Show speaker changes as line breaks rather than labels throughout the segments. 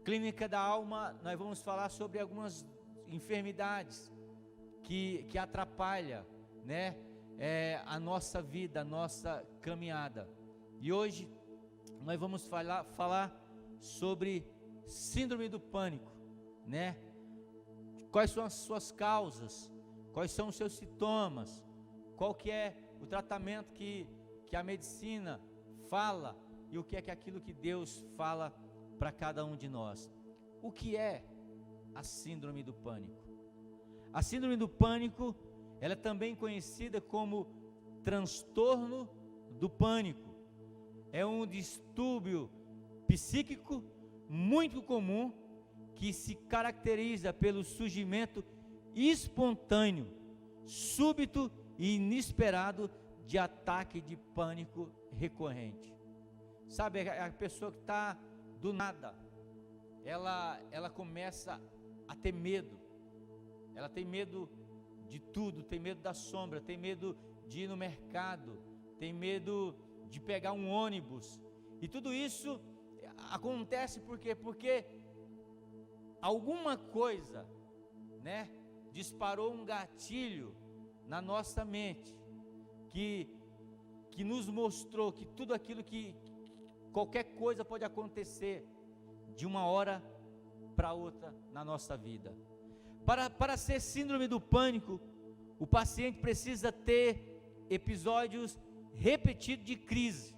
Clínica da Alma, nós vamos falar sobre algumas enfermidades que atrapalham, né, a nossa vida, a nossa caminhada. E hoje nós vamos falar sobre síndrome do pânico, né? Quais são as suas causas, quais são os seus sintomas, qual que é o tratamento que a medicina fala e o que é aquilo que Deus fala para cada um de nós. O que é a síndrome do pânico? A síndrome do pânico, ela é também conhecida como transtorno do pânico. É um distúrbio psíquico muito comum que se caracteriza pelo surgimento espontâneo, súbito e inesperado de ataque de pânico recorrente. Sabe, a pessoa que está do nada, ela começa a ter medo. Ela tem medo de tudo, tem medo da sombra, tem medo de ir no mercado, tem medo de pegar um ônibus. E tudo isso acontece por quê? Porque alguma coisa, né, disparou um gatilho na nossa mente, que nos mostrou que tudo aquilo qualquer coisa pode acontecer de uma hora para outra na nossa vida. Para ser síndrome do pânico, o paciente precisa ter episódios repetidos de crise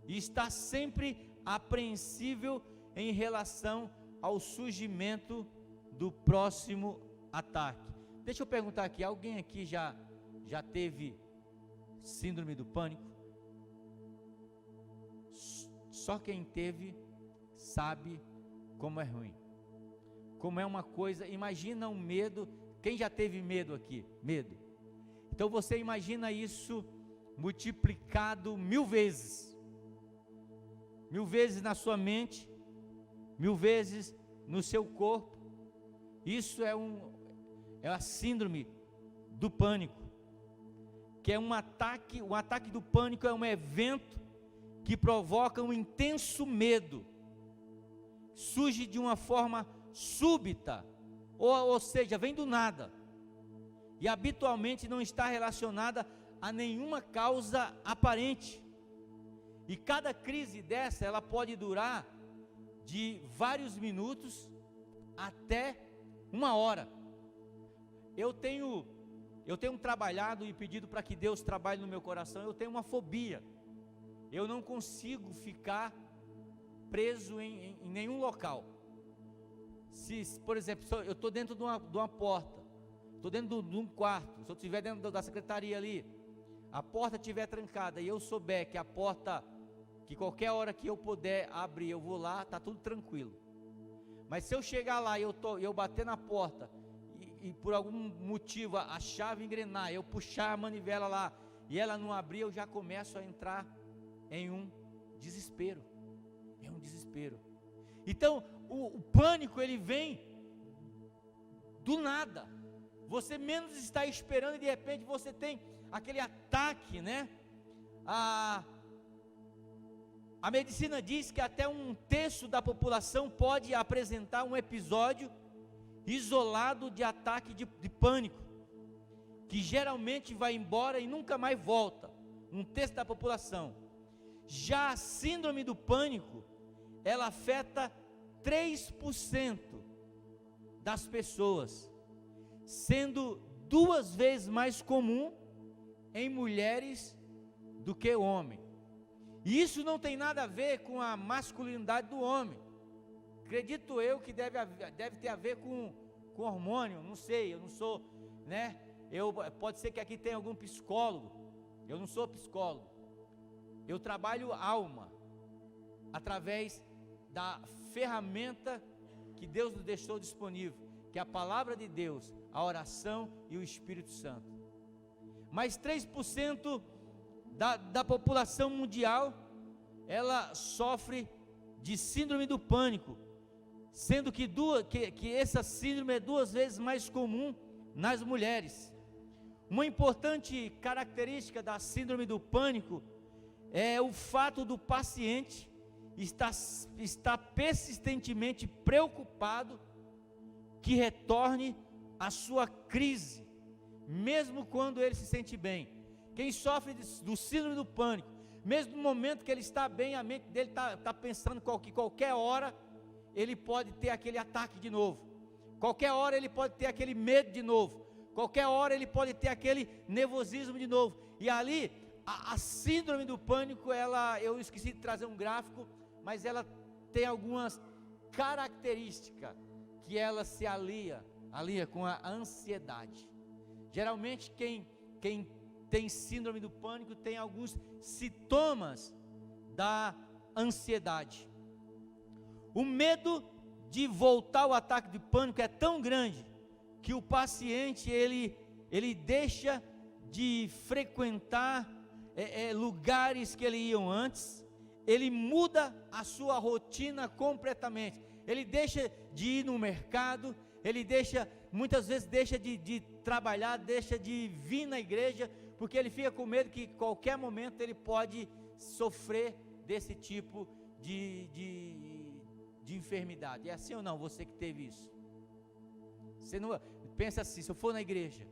e estar sempre apreensível em relação ao surgimento do próximo ataque. Deixa eu perguntar aqui, alguém aqui já teve síndrome do pânico? Só quem teve sabe como é ruim, como é uma coisa. Imagina um medo. Quem já teve medo aqui? Medo. Então você imagina isso multiplicado 1000 vezes, 1000 vezes na sua mente, 1000 vezes no seu corpo. Isso é a síndrome do pânico, que é um ataque. O ataque do pânico é um evento que provoca um intenso medo, surge de uma forma súbita, ou seja, vem do nada, e habitualmente não está relacionada a nenhuma causa aparente. E cada crise dessa, ela pode durar de vários minutos até 1 hora. Eu tenho trabalhado e pedido para que Deus trabalhe no meu coração. Eu tenho uma fobia. Eu não consigo ficar preso em nenhum local. Se, por exemplo, eu estou dentro de uma porta, estou dentro de um quarto, se eu estiver dentro da secretaria ali, a porta estiver trancada e eu souber que a porta, que qualquer hora que eu puder abrir, eu vou lá, está tudo tranquilo. Mas se eu chegar lá e eu bater na porta e por algum motivo a chave engrenar, eu puxar a manivela lá e ela não abrir, eu já começo a entrar em um desespero. É um desespero. Então o pânico, ele vem do nada. Você menos está esperando e de repente você tem aquele ataque, né? A medicina diz que até 1/3 da população pode apresentar um episódio isolado de ataque de pânico, que geralmente vai embora e nunca mais volta. 1/3 da população. Já a síndrome do pânico, ela afeta 3% das pessoas, sendo 2 vezes mais comum em mulheres do que homem. E isso não tem nada a ver com a masculinidade do homem. Acredito eu que deve ter a ver com hormônio, não sei, eu não sou, né? Pode ser que aqui tenha algum psicólogo, eu não sou psicólogo. Eu trabalho alma, através da ferramenta que Deus nos deixou disponível, que é a palavra de Deus, a oração e o Espírito Santo. Mas 3% da população mundial, ela sofre de síndrome do pânico, sendo que essa síndrome é 2 vezes mais comum nas mulheres. Uma importante característica da síndrome do pânico é o fato do paciente está persistentemente preocupado que retorne à sua crise, mesmo quando ele se sente bem. Quem sofre do síndrome do pânico, mesmo no momento que ele está bem, a mente dele está pensando que qualquer hora ele pode ter aquele ataque de novo, qualquer hora ele pode ter aquele medo de novo, qualquer hora ele pode ter aquele nervosismo de novo. E ali, a síndrome do pânico, eu esqueci de trazer um gráfico, mas ela tem algumas características que ela se alia com a ansiedade. Geralmente quem tem síndrome do pânico tem alguns sintomas da ansiedade. O medo de voltar ao ataque de pânico é tão grande que o paciente ele deixa de frequentar lugares que ele ia antes, ele muda a sua rotina completamente, ele deixa de ir no mercado, ele muitas vezes deixa de trabalhar, deixa de vir na igreja, porque ele fica com medo que qualquer momento ele pode sofrer desse tipo de enfermidade. É assim ou não, você que teve isso? Você não pensa assim, se eu for na igreja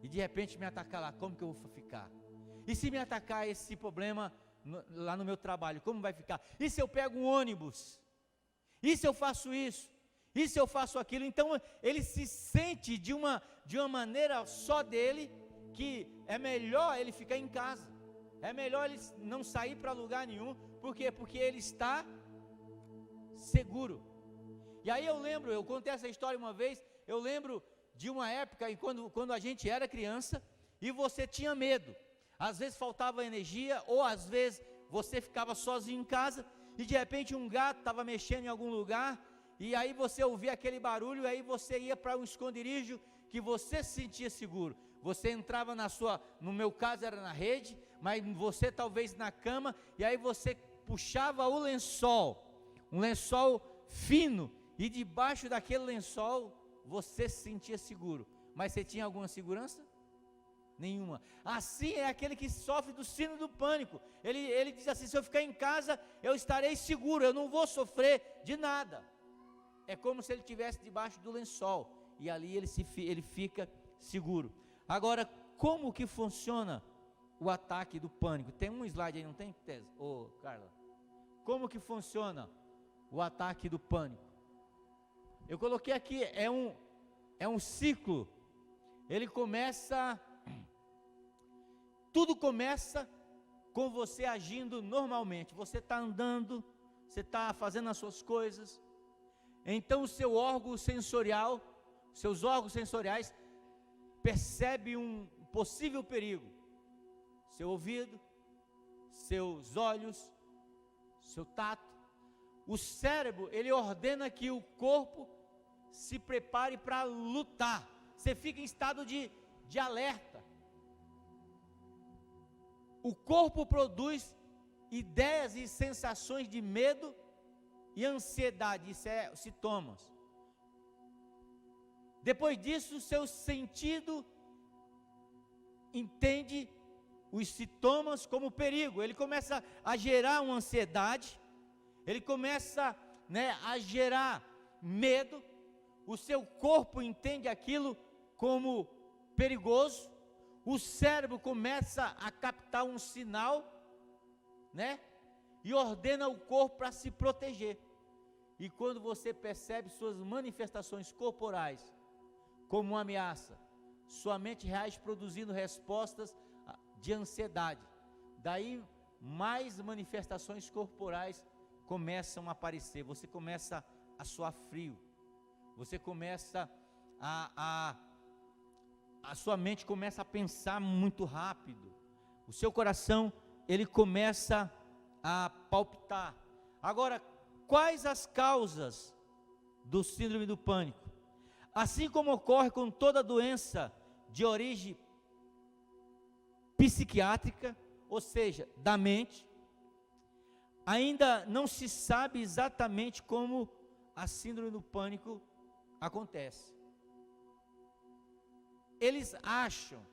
e de repente me atacar lá, como que eu vou ficar? E se me atacar esse problema lá no meu trabalho, como vai ficar? E se eu pego um ônibus? E se eu faço isso? E se eu faço aquilo? Então ele se sente de uma maneira só dele, que é melhor ele ficar em casa, é melhor ele não sair para lugar nenhum. Por quê? Porque ele está seguro. E aí eu contei essa história uma vez, eu lembro de uma época quando a gente era criança e você tinha medo, às vezes faltava energia, ou às vezes você ficava sozinho em casa e de repente um gato estava mexendo em algum lugar, e aí você ouvia aquele barulho, e aí você ia para um esconderijo que você se sentia seguro. Você entrava no meu caso era na rede, mas você talvez na cama, e aí você puxava o lençol, um lençol fino, e debaixo daquele lençol você se sentia seguro. Mas você tinha alguma segurança? Nenhuma. Assim é aquele que sofre do síndrome do pânico. Ele diz assim: se eu ficar em casa, eu estarei seguro, eu não vou sofrer de nada. É como se ele estivesse debaixo do lençol, e ali ele fica seguro. Agora, como que funciona o ataque do pânico? Tem um slide aí, não tem, Carla? Como que funciona o ataque do pânico? Eu coloquei aqui, é um ciclo. Ele começa, tudo começa com você agindo normalmente. Você está andando, você está fazendo as suas coisas, então o seu órgão sensorial, seus órgãos sensoriais percebe um possível perigo. Seu ouvido, seus olhos, seu tato. O cérebro, ele ordena que o corpo se prepare para lutar. Você fica em estado de alerta. O corpo produz ideias e sensações de medo e ansiedade, isso é sintomas. Depois disso, seu sentido entende os sintomas como perigo. Ele começa a gerar uma ansiedade, ele começa, a gerar medo. O seu corpo entende aquilo como perigoso. O cérebro começa a captar um sinal, e ordena o corpo para se proteger. E quando você percebe suas manifestações corporais como uma ameaça, sua mente reage produzindo respostas de ansiedade. Daí mais manifestações corporais começam a aparecer. Você começa a suar frio, você começa a sua mente começa a pensar muito rápido, o seu coração ele começa a palpitar. Agora, quais as causas do síndrome do pânico? Assim como ocorre com toda doença de origem psiquiátrica, ou seja, da mente, ainda não se sabe exatamente como a síndrome do pânico acontece. Eles acham,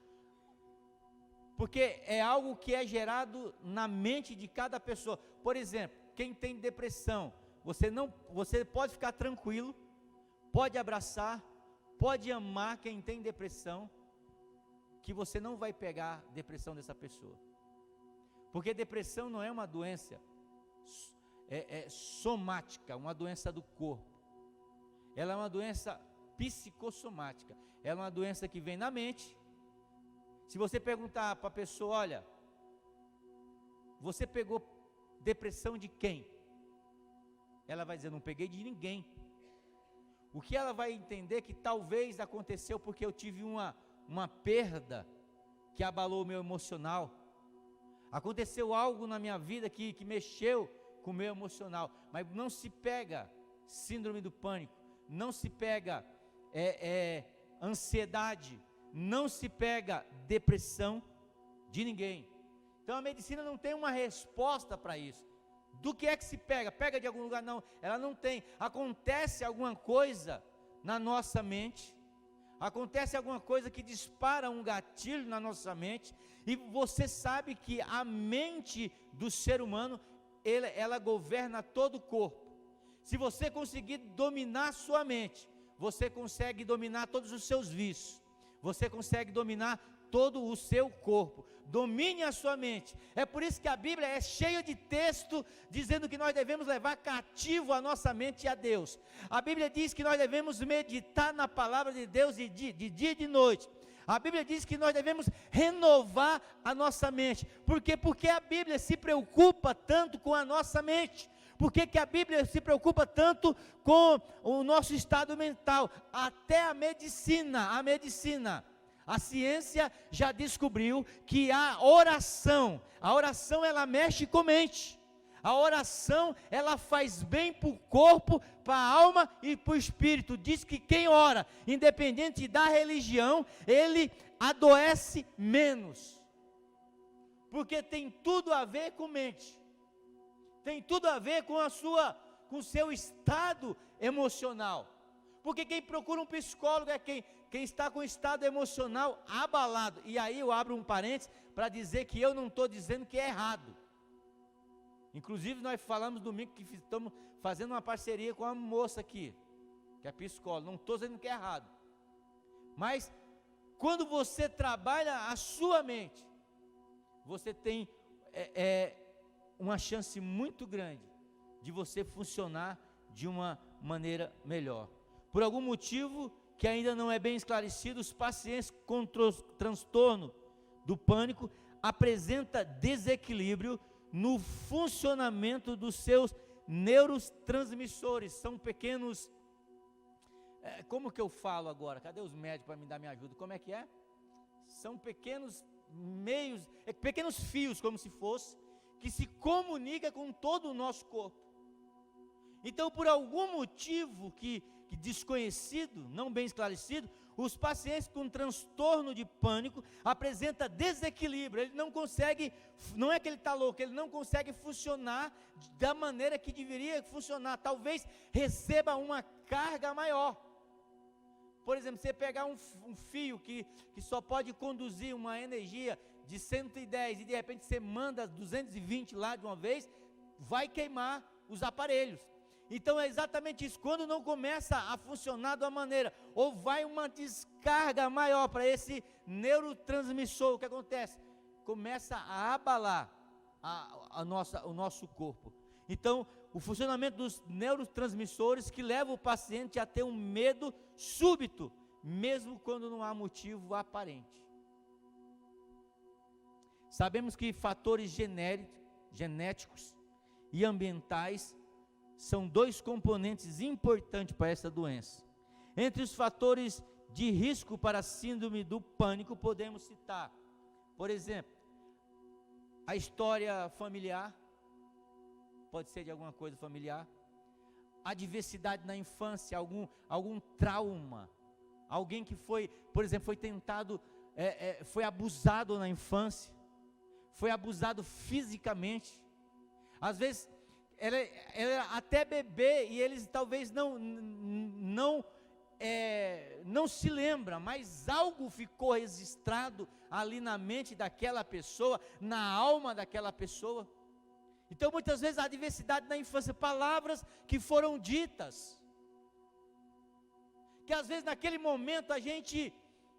porque é algo que é gerado na mente de cada pessoa. Por exemplo, quem tem depressão, você pode ficar tranquilo, pode abraçar, pode amar quem tem depressão, que você não vai pegar depressão dessa pessoa, porque depressão não é uma doença somática, uma doença do corpo, ela é uma doença psicossomática, ela é uma doença que vem na mente. Se você perguntar para a pessoa, olha, você pegou depressão de quem? Ela vai dizer, não peguei de ninguém. O que ela vai entender que talvez aconteceu porque eu tive uma perda que abalou o meu emocional, aconteceu algo na minha vida que mexeu com o meu emocional, mas não se pega síndrome do pânico, não se pega ansiedade, não se pega depressão de ninguém. Então a medicina não tem uma resposta para isso. Do que é que se pega? Pega de algum lugar? Não, ela não tem. Acontece alguma coisa na nossa mente, acontece alguma coisa que dispara um gatilho na nossa mente, e você sabe que a mente do ser humano, ela governa todo o corpo. Se você conseguir dominar sua mente, você consegue dominar todos os seus vícios, você consegue dominar todo o seu corpo. Domine a sua mente. É por isso que a Bíblia é cheia de texto dizendo que nós devemos levar cativo a nossa mente a Deus. A Bíblia diz que nós devemos meditar na palavra de Deus de dia e de noite. A Bíblia diz que nós devemos renovar a nossa mente. Por quê? Porque a Bíblia se preocupa tanto com a nossa mente. Por que a Bíblia se preocupa tanto com o nosso estado mental? Até a medicina, a ciência já descobriu que a oração ela mexe com a mente. A oração, ela faz bem para o corpo, para a alma e para o espírito. Diz que quem ora, independente da religião, ele adoece menos. Porque tem tudo a ver com mente. Tem tudo a ver com com o seu estado emocional. Porque quem procura um psicólogo é quem está com o estado emocional abalado. E aí eu abro um parênteses para dizer que eu não estou dizendo que é errado. Inclusive nós falamos domingo que estamos fazendo uma parceria com uma moça aqui, que é psicóloga. Não estou dizendo que é errado. Mas quando você trabalha a sua mente, você tem uma chance muito grande de você funcionar de uma maneira melhor. Por algum motivo que ainda não é bem esclarecido, os pacientes com transtorno do pânico apresentam desequilíbrio no funcionamento dos seus neurotransmissores. São pequenos, como que eu falo agora? Cadê os médicos para me dar minha ajuda? Como é que é? São pequenos meios, pequenos fios, como se fosse, que se comunica com todo o nosso corpo. Então, por algum motivo que desconhecido, não bem esclarecido, os pacientes com transtorno de pânico apresentam desequilíbrio. Ele não consegue, não é que ele está louco, ele não consegue funcionar da maneira que deveria funcionar. Talvez receba uma carga maior. Por exemplo, você pegar um fio que só pode conduzir uma energia de 110 e de repente você manda 220 lá de uma vez, vai queimar os aparelhos. Então é exatamente isso, quando não começa a funcionar de uma maneira, ou vai uma descarga maior para esse neurotransmissor, o que acontece? Começa a abalar o nosso corpo. Então, o funcionamento dos neurotransmissores que leva o paciente a ter um medo súbito, mesmo quando não há motivo aparente. Sabemos que fatores genéticos e ambientais são dois componentes importantes para essa doença. Entre os fatores de risco para a síndrome do pânico, podemos citar, por exemplo, a história familiar, pode ser de alguma coisa familiar, a diversidade na infância, algum trauma, alguém que foi, por exemplo, foi tentado, foi abusado na infância, foi abusado fisicamente, às vezes, ela até bebê, e eles talvez não se lembram, mas algo ficou registrado ali na mente daquela pessoa, na alma daquela pessoa. Então muitas vezes a adversidade na infância, palavras que foram ditas, que às vezes naquele momento a gente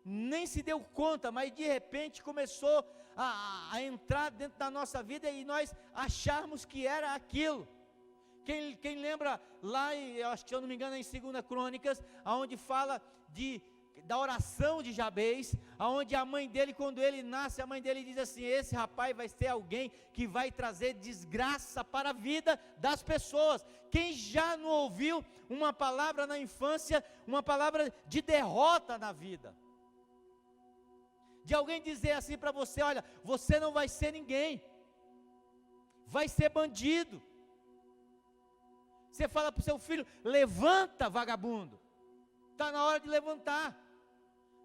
nem se deu conta, mas de repente começou a entrar dentro da nossa vida e nós acharmos que era aquilo. Quem lembra lá, eu acho que se eu não me engano é em 2 Crônicas, onde fala da oração de Jabez, aonde a mãe dele, quando ele nasce, a mãe dele diz assim: esse rapaz vai ser alguém que vai trazer desgraça para a vida das pessoas. Quem já não ouviu uma palavra na infância, uma palavra de derrota na vida? De alguém dizer assim para você: olha, você não vai ser ninguém, vai ser bandido. Você fala para o seu filho: levanta, vagabundo. Está na hora de levantar,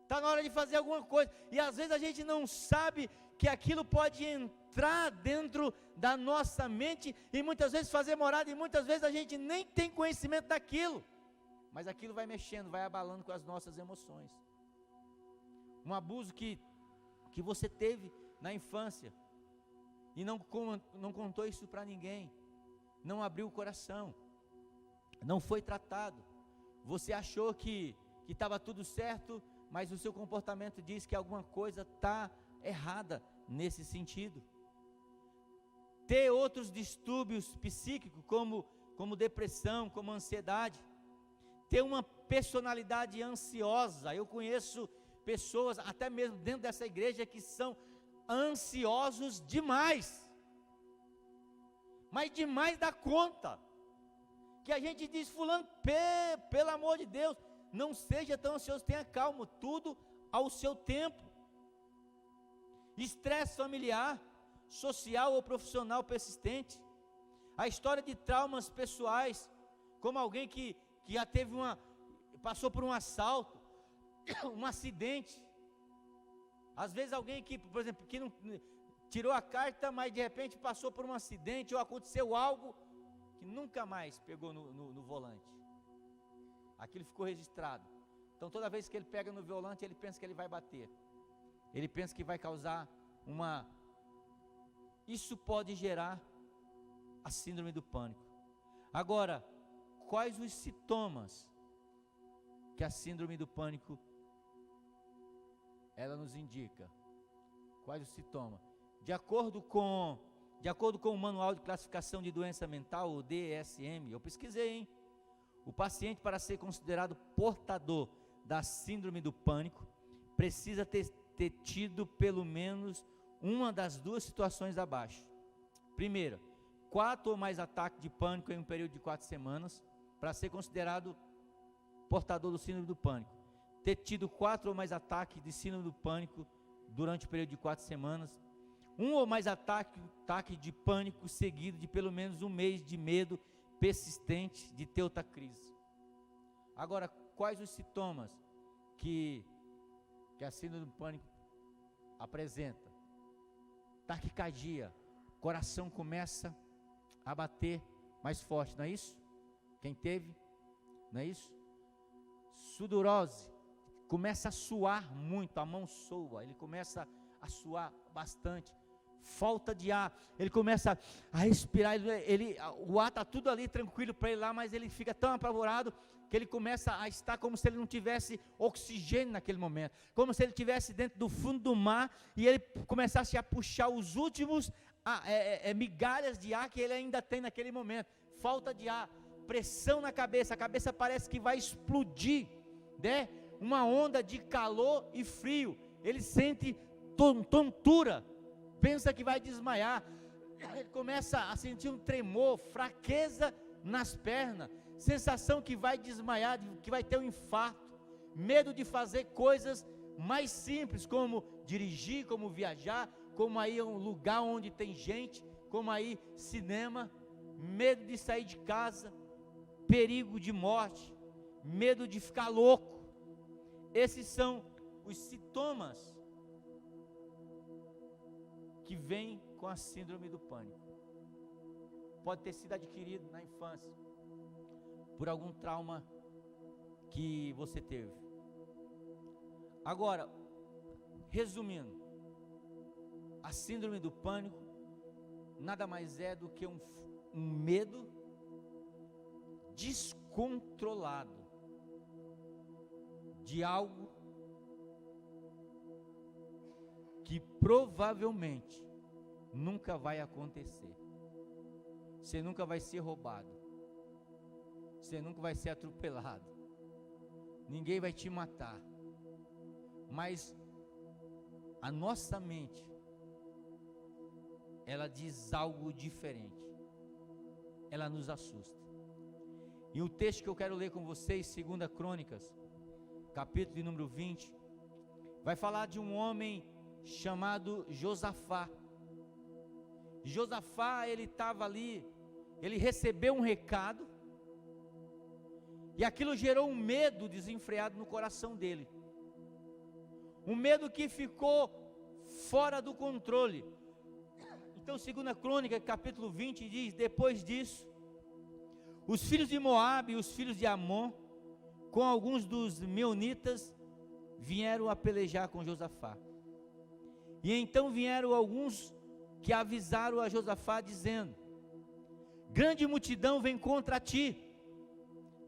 está na hora de fazer alguma coisa. E às vezes a gente não sabe que aquilo pode entrar dentro da nossa mente e muitas vezes fazer morada, e muitas vezes a gente nem tem conhecimento daquilo, mas aquilo vai mexendo, vai abalando com as nossas emoções. Um abuso que você teve na infância e não contou isso para ninguém, não abriu o coração, não foi tratado. Você achou que estava tudo certo, mas o seu comportamento diz que alguma coisa está errada nesse sentido. Ter outros distúrbios psíquicos, como depressão, como ansiedade. Ter uma personalidade ansiosa. Eu conheço pessoas, até mesmo dentro dessa igreja, que são ansiosos demais. Mas demais da conta. Que a gente diz: fulano, pelo amor de Deus, não seja tão ansioso, tenha calma, tudo ao seu tempo. Estresse familiar, social ou profissional persistente. A história de traumas pessoais, como alguém que já passou por um assalto, um acidente. Às vezes alguém que, por exemplo, que não tirou a carta, mas de repente passou por um acidente, ou aconteceu algo que nunca mais pegou no volante. Aquilo ficou registrado. Então toda vez que ele pega no volante, ele pensa que ele vai bater, ele pensa que vai causar isso pode gerar a síndrome do pânico. Agora, quais os sintomas que a síndrome do pânico ela nos indica? Quais os sintomas? De acordo com o Manual de Classificação de Doença Mental, o DSM, eu pesquisei, hein? O paciente, para ser considerado portador da síndrome do pânico, precisa ter tido pelo menos uma das duas situações abaixo. Primeira, 4 ou mais ataques de pânico em um período de 4 semanas, para ser considerado portador do síndrome do pânico. Ter tido 4 ou mais ataques de síndrome do pânico durante o período de 4 semanas. 1 ou mais ataque de pânico seguido de pelo menos um mês de medo persistente de ter outra crise. Agora, quais os sintomas que a síndrome do pânico apresenta? Taquicardia, coração começa a bater mais forte, não é isso? Quem teve, não é isso? Sudorose, começa a suar muito, a mão soa, ele começa a suar bastante. Falta de ar, ele começa a respirar, o ar está tudo ali tranquilo para ele lá, mas ele fica tão apavorado que ele começa a estar como se ele não tivesse oxigênio naquele momento, como se ele estivesse dentro do fundo do mar e ele começasse a puxar os últimos migalhas de ar que ele ainda tem naquele momento. Falta de ar, pressão na cabeça, a cabeça parece que vai explodir, né? Uma onda de calor e frio, ele sente tontura, pensa que vai desmaiar, ele começa a sentir um tremor, fraqueza nas pernas, sensação que vai desmaiar, que vai ter um infarto, medo de fazer coisas mais simples, como dirigir, como viajar, como aí um lugar onde tem gente, como aí cinema, medo de sair de casa, perigo de morte, medo de ficar louco. Esses são os sintomas que vem com a síndrome do pânico. Pode ter sido adquirido na infância por algum trauma que você teve. Agora, resumindo, a síndrome do pânico nada mais é do que um medo descontrolado de algo que provavelmente nunca vai acontecer. Você nunca vai ser roubado, você nunca vai ser atropelado, ninguém vai te matar, mas a nossa mente, ela diz algo diferente, ela nos assusta. E o texto que eu quero ler com vocês, 2 Crônicas, capítulo de número 20, vai falar de um homem chamado Josafá. Josafá, ele estava ali, ele recebeu um recado, e aquilo gerou um medo desenfreado no coração dele, um medo que ficou fora do controle. Então 2 Crônica, capítulo 20, diz: depois disso, os filhos de Moabe e os filhos de Amon, com alguns dos meunitas, vieram a pelejar com Josafá. E então vieram alguns que avisaram a Josafá, dizendo: grande multidão vem contra ti,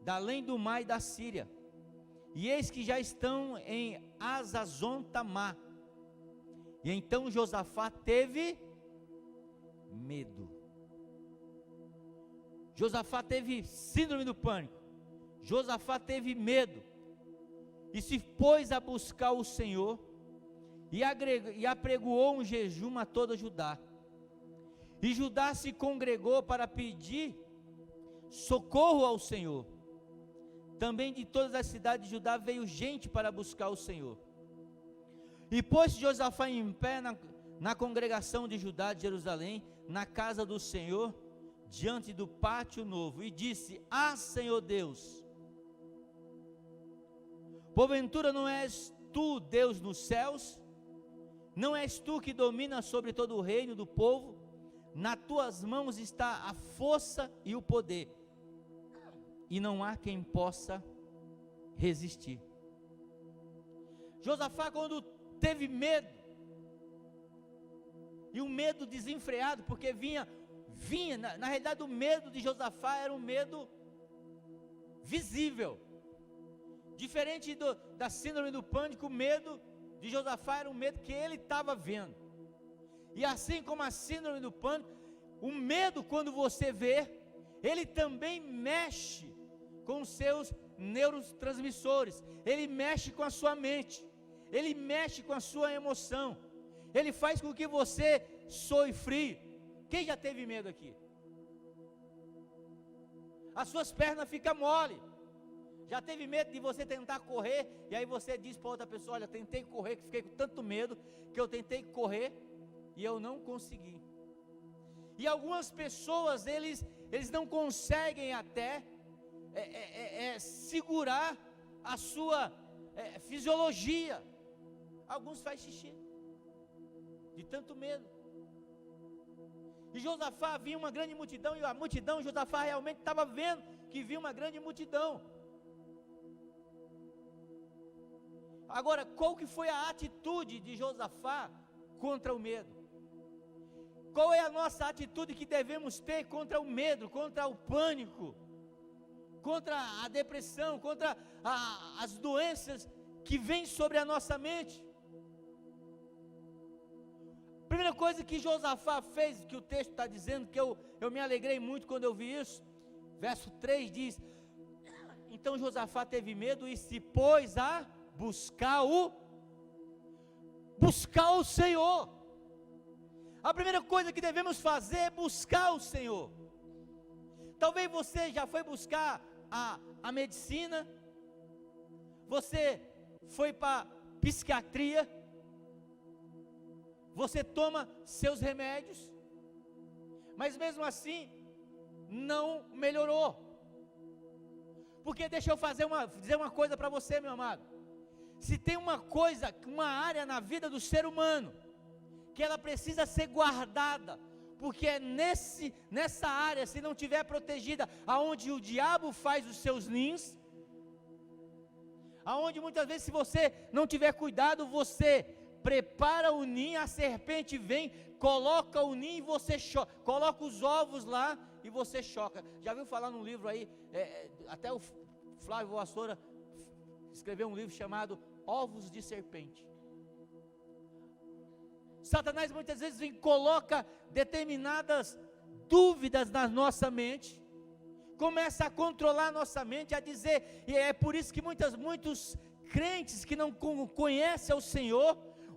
da além do mar e da Síria, e eis que já estão em Hazazon-Tamar. E então Josafá teve medo. Josafá teve síndrome do pânico. Josafá teve medo e se pôs a buscar o Senhor, e apregoou um jejum a toda Judá. E Judá se congregou para pedir socorro ao Senhor. Também de todas as cidades de Judá veio gente para buscar o Senhor. E pôs Josafá em pé na congregação de Judá de Jerusalém, na casa do Senhor, diante do pátio novo, e disse: ah, Senhor Deus, porventura não és tu Deus nos céus? Não és tu que domina sobre todo o reino do povo? Nas tuas mãos está a força e o poder, e não há quem possa resistir. Josafá, quando teve medo, e um medo desenfreado, porque vinha na realidade o medo de Josafá era um medo visível, diferente da síndrome do pânico. O medo de Josafá era um medo que ele estava vendo, e assim como a síndrome do pânico, o medo, quando você vê, ele também mexe com os seus neurotransmissores, ele mexe com a sua mente, ele mexe com a sua emoção, ele faz com que você soe frio. Quem já teve medo aqui? As suas pernas ficam mole. Já teve medo de você tentar correr, e aí você diz para outra pessoa: olha, tentei correr, que fiquei com tanto medo, que eu tentei correr, e eu não consegui. E algumas pessoas, eles não conseguem até segurar a sua fisiologia. Alguns fazem xixi, de tanto medo. E Josafá via uma grande multidão, e a multidão, Josafá realmente estava vendo que via uma grande multidão. Agora, qual que foi a atitude de Josafá contra o medo? Qual é a nossa atitude que devemos ter contra o medo, contra o pânico, contra a depressão, contra as doenças que vêm sobre a nossa mente? Primeira coisa que Josafá fez, que o texto está dizendo, que eu me alegrei muito quando eu vi isso, verso 3 diz: então Josafá teve medo e se pôs a buscar o Senhor. A primeira coisa que devemos fazer é buscar o Senhor. Talvez você já foi buscar a medicina, você foi para psiquiatria, você toma seus remédios, mas mesmo assim não melhorou. Porque deixa eu dizer uma coisa para você, meu amado. Se tem uma área na vida do ser humano que ela precisa ser guardada, porque é nessa área, se não tiver protegida, aonde o diabo faz os seus ninhos, aonde muitas vezes, se você não tiver cuidado, você prepara o ninho, a serpente vem, coloca o ninho e você choca, coloca os ovos lá e você choca. Já viu falar num livro aí, até o Flávio Vassoura escreveu um livro chamado Ovos de Serpente. Satanás muitas vezes coloca determinadas dúvidas na nossa mente, começa a controlar a nossa mente, a dizer, e é por isso que muitos crentes que não conhecem ao Senhor,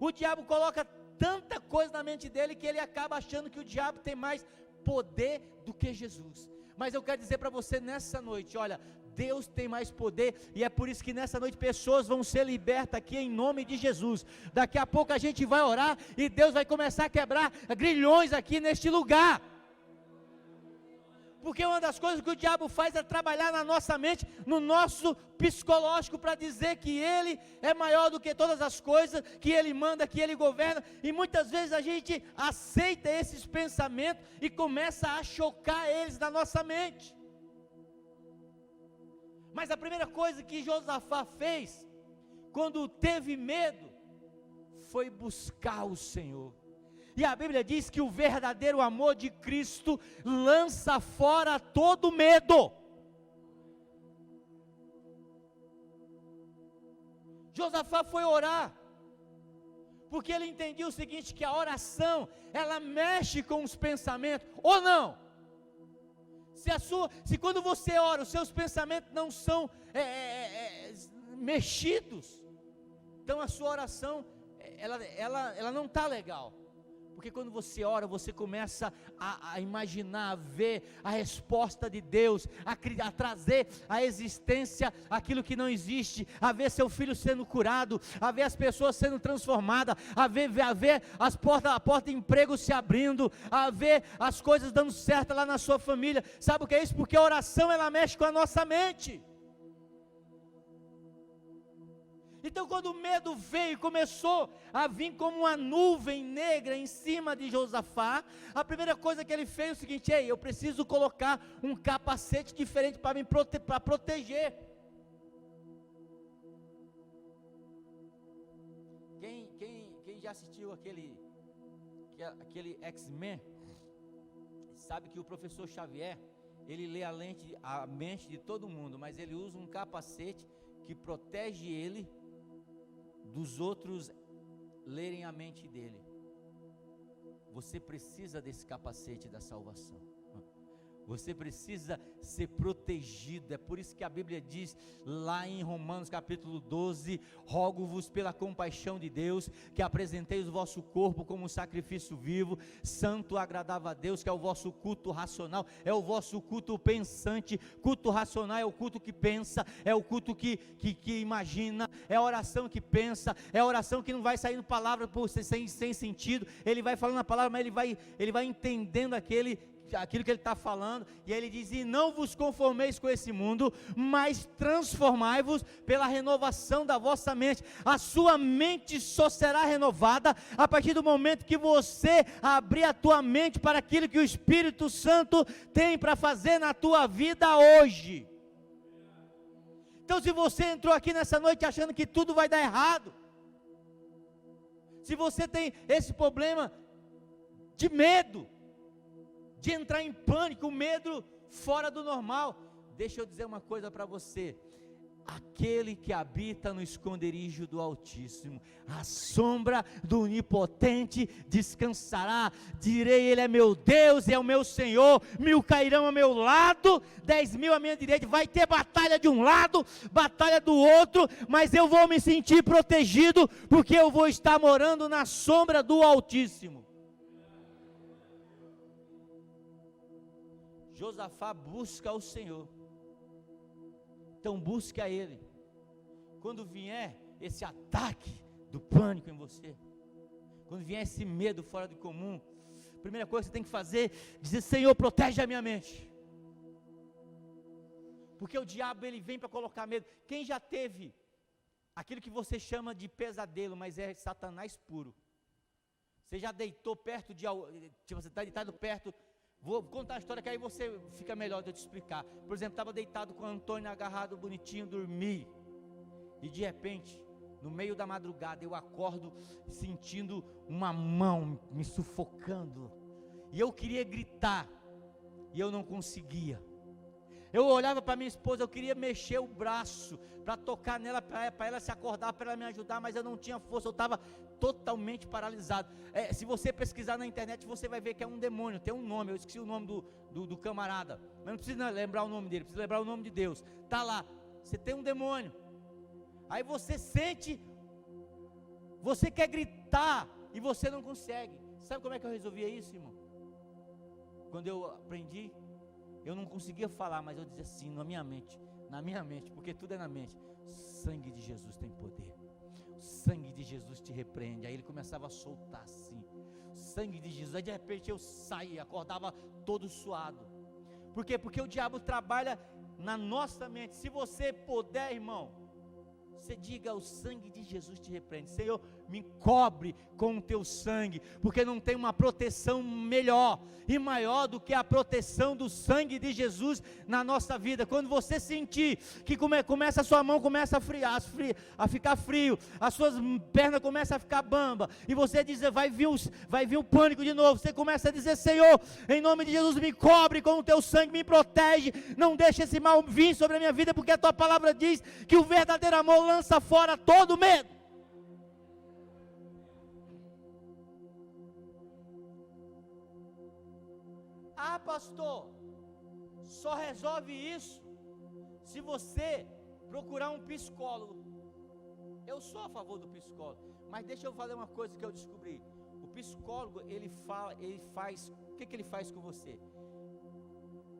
o diabo coloca tanta coisa na mente dele, que ele acaba achando que o diabo tem mais poder do que Jesus. Mas eu quero dizer para você nessa noite, olha, Deus tem mais poder, e é por isso que nessa noite pessoas vão ser libertas aqui em nome de Jesus. Daqui a pouco a gente vai orar, e Deus vai começar a quebrar grilhões aqui neste lugar. Porque uma das coisas que o diabo faz é trabalhar na nossa mente, no nosso psicológico, para dizer que ele é maior do que todas as coisas, que ele manda, que ele governa, e muitas vezes a gente aceita esses pensamentos e começa a chocar eles na nossa mente. Mas a primeira coisa que Josafá fez, quando teve medo, foi buscar o Senhor. E a Bíblia diz que o verdadeiro amor de Cristo lança fora todo medo. Josafá foi orar, porque ele entendia o seguinte, que a oração, ela mexe com os pensamentos, ou não? Se quando você ora, os seus pensamentos não são mexidos, então a sua oração, ela não está legal. Porque quando você ora, você começa a imaginar, a ver a resposta de Deus, a trazer à existência aquilo que não existe, a ver seu filho sendo curado, a ver as pessoas sendo transformadas, a ver a porta de emprego se abrindo, a ver as coisas dando certo lá na sua família. Sabe o que é isso? Porque a oração, ela mexe com a nossa mente. Então quando o medo veio e começou a vir como uma nuvem negra em cima de Josafá, a primeira coisa que ele fez é o seguinte: eu preciso colocar um capacete diferente para me proteger. Quem já assistiu aquele X-Men, sabe que o professor Xavier, ele lê a mente de todo mundo, mas ele usa um capacete que protege ele dos outros lerem a mente dele. Você precisa desse capacete da salvação. Você precisa ser protegido. É por isso que a Bíblia diz lá em Romanos capítulo 12: rogo-vos pela compaixão de Deus, que apresenteis o vosso corpo como um sacrifício vivo, santo, agradável a Deus, que é o vosso culto racional, é o vosso culto pensante. Culto racional é o culto que pensa, é o culto que imagina, é a oração que pensa, é a oração que não vai saindo palavra sem sentido. Ele vai falando a palavra, mas ele vai entendendo aquilo que ele está falando, e ele diz: e não vos conformeis com esse mundo, mas transformai-vos pela renovação da vossa mente. A sua mente só será renovada a partir do momento que você abrir a tua mente para aquilo que o Espírito Santo tem para fazer na tua vida hoje. Então, se você entrou aqui nessa noite achando que tudo vai dar errado, se você tem esse problema de medo, de entrar em pânico, medo fora do normal, deixa eu dizer uma coisa para você: aquele que habita no esconderijo do Altíssimo, a sombra do Onipotente descansará. Direi: ele é meu Deus e é o meu Senhor. 1000 cairão ao meu lado, 10.000 à minha direita. Vai ter batalha de um lado, batalha do outro, mas eu vou me sentir protegido, porque eu vou estar morando na sombra do Altíssimo. Josafá busca o Senhor. Então busque a Ele. Quando vier esse ataque do pânico em você, quando vier esse medo fora do comum, a primeira coisa que você tem que fazer é dizer: Senhor, protege a minha mente. Porque o diabo, ele vem para colocar medo. Quem já teve aquilo que você chama de pesadelo, mas é Satanás puro? Você já deitou perto você está deitado perto. Vou contar a história que aí você fica melhor de eu te explicar. Por exemplo, estava deitado com o Antônio agarrado, bonitinho, dormi. E de repente, no meio da madrugada, eu acordo sentindo uma mão me sufocando, e eu queria gritar, e eu não conseguia. Eu olhava para minha esposa, eu queria mexer o braço, para tocar nela, para ela se acordar, para ela me ajudar, mas eu não tinha força, eu estava totalmente paralisado. Se você pesquisar na internet, você vai ver que é um demônio, tem um nome, eu esqueci o nome do camarada, mas não precisa lembrar o nome dele, precisa lembrar o nome de Deus. Está lá, você tem um demônio. Aí você sente, você quer gritar e você não consegue. Sabe como é que eu resolvia isso, irmão? Quando eu aprendi, eu não conseguia falar, mas eu dizia assim na minha mente, porque tudo é na mente: sangue de Jesus tem poder, o sangue de Jesus te repreende. Aí ele começava a soltar assim, sangue de Jesus. Aí de repente eu saía, acordava todo suado. Por quê? Porque o diabo trabalha na nossa mente. Se você puder, irmão, você diga: o sangue de Jesus te repreende. Senhor, me cobre com o teu sangue, porque não tem uma proteção melhor e maior do que a proteção do sangue de Jesus na nossa vida. Quando você sentir que começa a sua mão começa a ficar frio, as suas pernas começam a ficar bamba, e você diz: vai vir o pânico de novo, você começa a dizer: Senhor, em nome de Jesus, me cobre com o teu sangue, me protege, não deixe esse mal vir sobre a minha vida, porque a tua palavra diz que o verdadeiro amor lança fora todo medo. Ah, pastor, só resolve isso se você procurar um psicólogo. Eu sou a favor do psicólogo, mas deixa eu falar uma coisa que eu descobri. O psicólogo, ele faz, o que ele faz com você?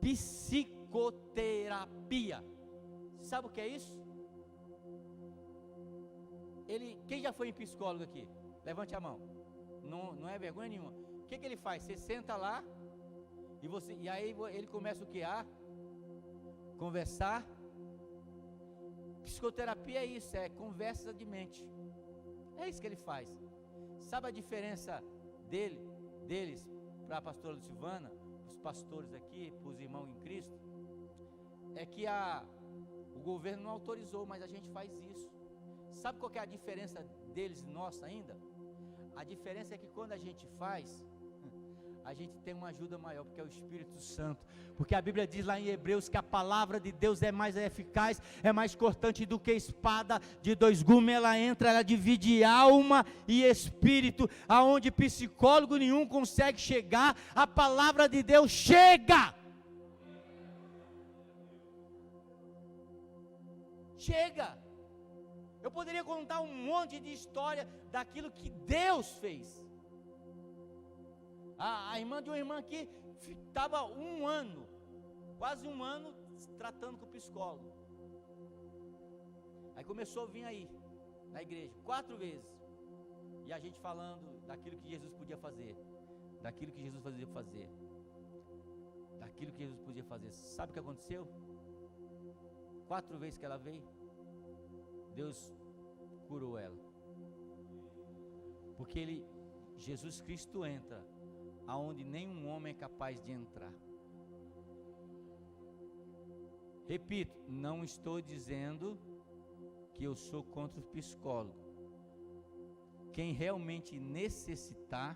Psicoterapia. Sabe o que é isso? Quem já foi em psicólogo aqui? Levante a mão. Não é vergonha nenhuma. O que ele faz? Você senta lá e aí ele começa o que? A conversar. Psicoterapia é isso, é conversa de mente. É isso que ele faz. Sabe a diferença deles para a pastora Lucivana, os pastores aqui, para os irmãos em Cristo? É que o governo não autorizou, mas a gente faz isso. Sabe qual que é a diferença deles e nossa ainda? A diferença é que quando a gente faz, a gente tem uma ajuda maior, porque é o Espírito Santo. Porque a Bíblia diz lá em Hebreus que a palavra de Deus é mais eficaz, é mais cortante do que espada de dois gumes. Ela divide alma e espírito, aonde psicólogo nenhum consegue chegar. A palavra de Deus chega. Eu poderia contar um monte de história daquilo que Deus fez. A irmã de uma irmã aqui estava quase um ano, tratando com o psicólogo. Aí começou a vir aí, na igreja, 4 vezes. E a gente falando daquilo que Jesus podia fazer. Daquilo que Jesus podia fazer. Daquilo que Jesus podia fazer. Sabe o que aconteceu? 4 vezes que ela veio, Deus curou ela. Porque Jesus Cristo entra aonde nenhum homem é capaz de entrar. Repito, não estou dizendo que eu sou contra o psicólogo. Quem realmente necessitar,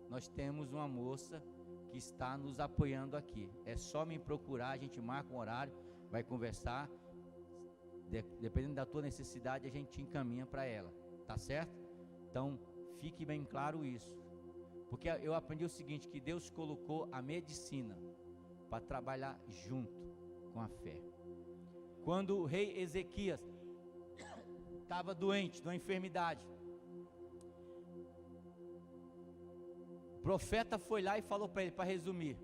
nós temos uma moça que está nos apoiando aqui. É só me procurar, a gente marca um horário, vai conversar. Dependendo da tua necessidade, a gente te encaminha para ela, tá certo? Então, fique bem claro isso. Porque eu aprendi o seguinte, que Deus colocou a medicina para trabalhar junto com a fé. Quando o rei Ezequias estava doente, de uma enfermidade, o profeta foi lá e falou para ele, para resumir: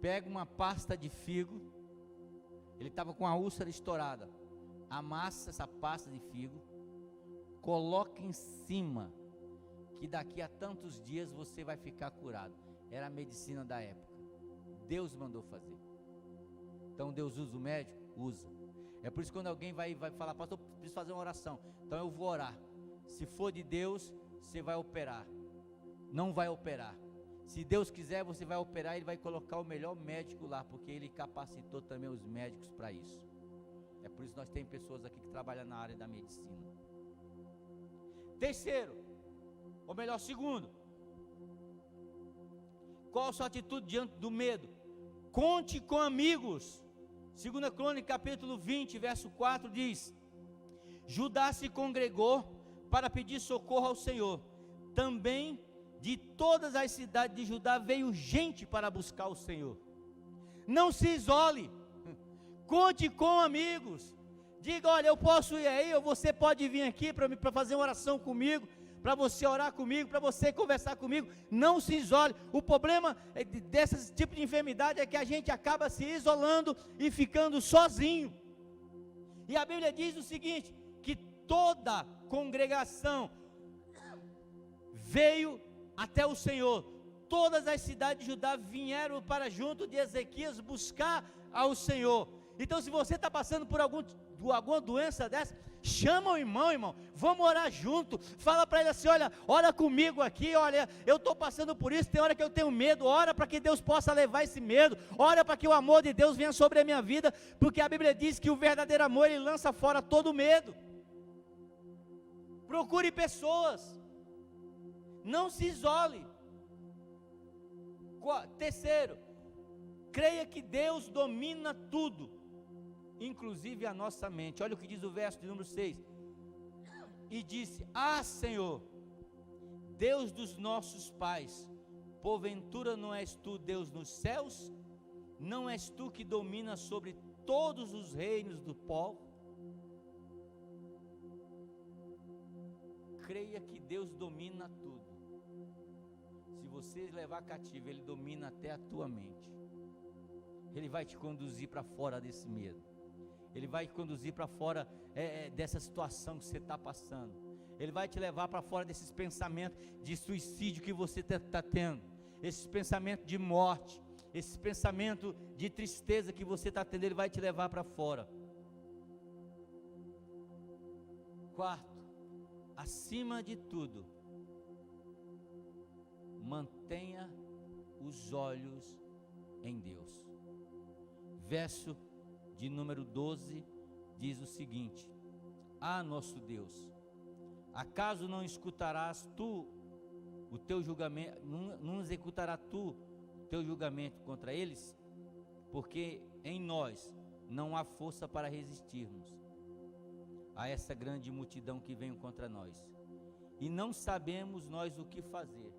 pega uma pasta de figo, ele estava com a úlcera estourada, amassa essa pasta de figo, coloca em cima, que daqui a tantos dias você vai ficar curado. Era a medicina da época. Deus mandou fazer. Então Deus usa o médico? Usa. É por isso que quando alguém vai falar: pastor, eu preciso fazer uma oração, então eu vou orar. Se for de Deus, você vai operar. Não vai operar. Se Deus quiser, você vai operar. Ele vai colocar o melhor médico lá, porque Ele capacitou também os médicos para isso. É por isso que nós temos pessoas aqui que trabalham na área da medicina. Terceiro, ou melhor, segundo, qual a sua atitude diante do medo? Conte com amigos. 2 Crônicas capítulo 20, verso 4 diz: Judá se congregou para pedir socorro ao Senhor. Também de todas as cidades de Judá veio gente para buscar o Senhor. Não se isole, conte com amigos. Diga: olha, eu posso ir aí, ou você pode vir aqui para fazer uma oração comigo, para você orar comigo, para você conversar comigo. Não se isole. O problema desse tipo de enfermidade é que a gente acaba se isolando e ficando sozinho. E a Bíblia diz o seguinte, que toda congregação veio até o Senhor. Todas as cidades de Judá vieram para junto de Ezequias buscar ao Senhor. Então, se você está passando por alguma doença dessa, chama o irmão, vamos orar junto. Fala para ele assim: olha, ora comigo aqui, olha, eu estou passando por isso, tem hora que eu tenho medo. Ora para que Deus possa levar esse medo, ora para que o amor de Deus venha sobre a minha vida, porque a Bíblia diz que o verdadeiro amor, ele lança fora todo medo. Procure pessoas, não se isole. Terceiro, creia que Deus domina tudo, inclusive a nossa mente. Olha o que diz o verso de número 6, e disse: ah, Senhor, Deus dos nossos pais, porventura não és tu Deus nos céus? Não és tu que domina sobre todos os reinos do povo? Creia que Deus domina tudo. Se você levar cativo, Ele domina até a tua mente. Ele vai te conduzir para fora desse medo. Ele vai te conduzir para fora dessa situação que você está passando. Ele vai te levar para fora desses pensamentos de suicídio que você está tendo, esses pensamentos de morte, esses pensamentos de tristeza que você está tendo. Ele vai te levar para fora. Quarto, acima de tudo, mantenha os olhos em Deus. Verso de número 12 diz o seguinte: ah, nosso Deus, acaso não escutarás tu o teu julgamento, não executarás tu o teu julgamento contra eles? Porque em nós não há força para resistirmos a essa grande multidão que vem contra nós, e não sabemos nós o que fazer.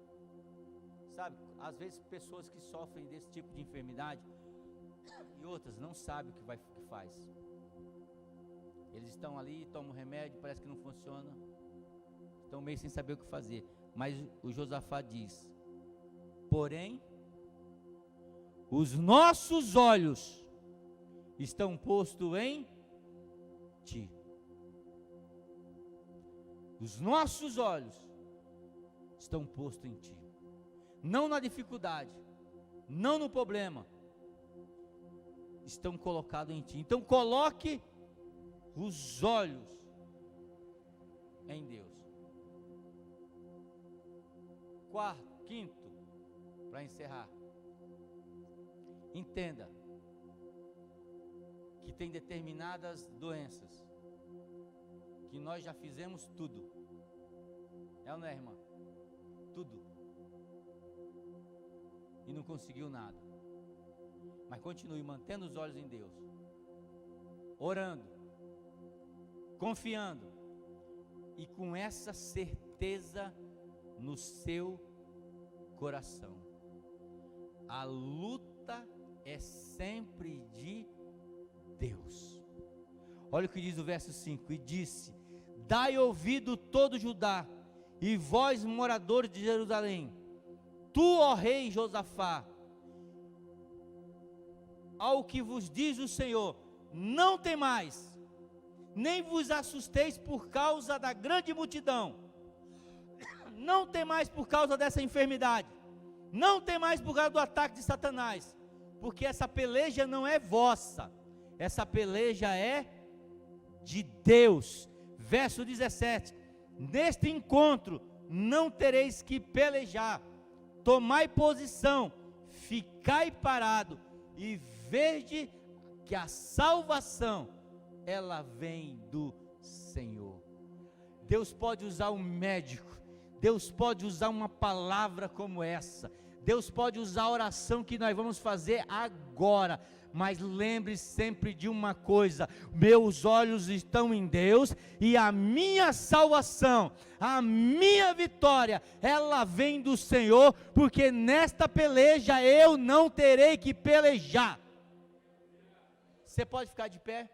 Sabe, às vezes pessoas que sofrem desse tipo de enfermidade e outras não sabem o que faz. Eles estão ali, tomam remédio, parece que não funciona, estão meio sem saber o que fazer. Mas o Josafá diz: porém, os nossos olhos estão postos em ti. Os nossos olhos estão postos em ti. Não na dificuldade, não no problema, estão colocados em ti. Então coloque os olhos em Deus. Quinto, para encerrar, entenda que tem determinadas doenças que nós já fizemos tudo. É ou não é, irmã? Tudo. E não conseguiu nada. Mas continue mantendo os olhos em Deus, orando, confiando, e com essa certeza no seu coração: a luta é sempre de Deus. Olha o que diz o verso 5: e disse: dai ouvido todo Judá, e vós moradores de Jerusalém, tu, ó rei Josafá, ao que vos diz o Senhor, não temais, nem vos assusteis por causa da grande multidão. Não temais por causa dessa enfermidade, não temais por causa do ataque de Satanás, porque essa peleja não é vossa, essa peleja é de Deus. Verso 17: neste encontro não tereis que pelejar, tomai posição, ficai parado, e vede que a salvação, ela vem do Senhor. Deus pode usar um médico, Deus pode usar uma palavra como essa, Deus pode usar a oração que nós vamos fazer agora, mas lembre sempre de uma coisa: meus olhos estão em Deus, e a minha salvação, a minha vitória, ela vem do Senhor, porque nesta peleja eu não terei que pelejar. Você pode ficar de pé?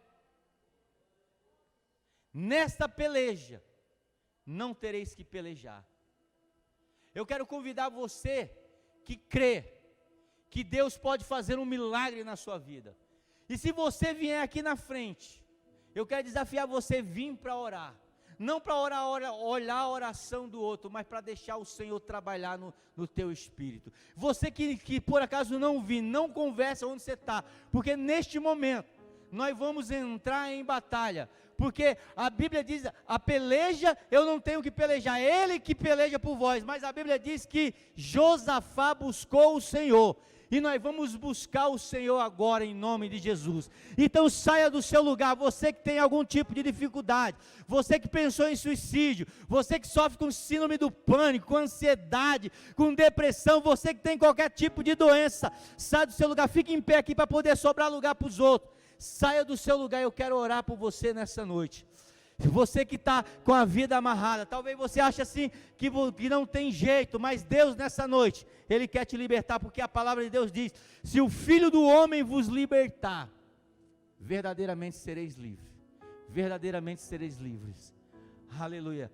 Nesta peleja, não tereis que pelejar. Eu quero convidar você que crê que Deus pode fazer um milagre na sua vida. E se você vier aqui na frente, eu quero desafiar você a vir para orar. Não para olhar a oração do outro, mas para deixar o Senhor trabalhar no teu espírito. Você que por acaso não vir, não conversa onde você está, porque neste momento nós vamos entrar em batalha. Porque a Bíblia diz, a peleja eu não tenho que pelejar, ele que peleja por vós. Mas a Bíblia diz que Josafá buscou o Senhor, e nós vamos buscar o Senhor agora em nome de Jesus. Então saia do seu lugar, você que tem algum tipo de dificuldade, você que pensou em suicídio, você que sofre com síndrome do pânico, com ansiedade, com depressão, você que tem qualquer tipo de doença, saia do seu lugar, fique em pé aqui para poder sobrar lugar para os outros. Saia do seu lugar, eu quero orar por você nessa noite. Você que está com a vida amarrada, talvez você ache assim, que não tem jeito, mas Deus nessa noite, Ele quer te libertar, porque a palavra de Deus diz, se o Filho do Homem vos libertar, verdadeiramente sereis livres, aleluia.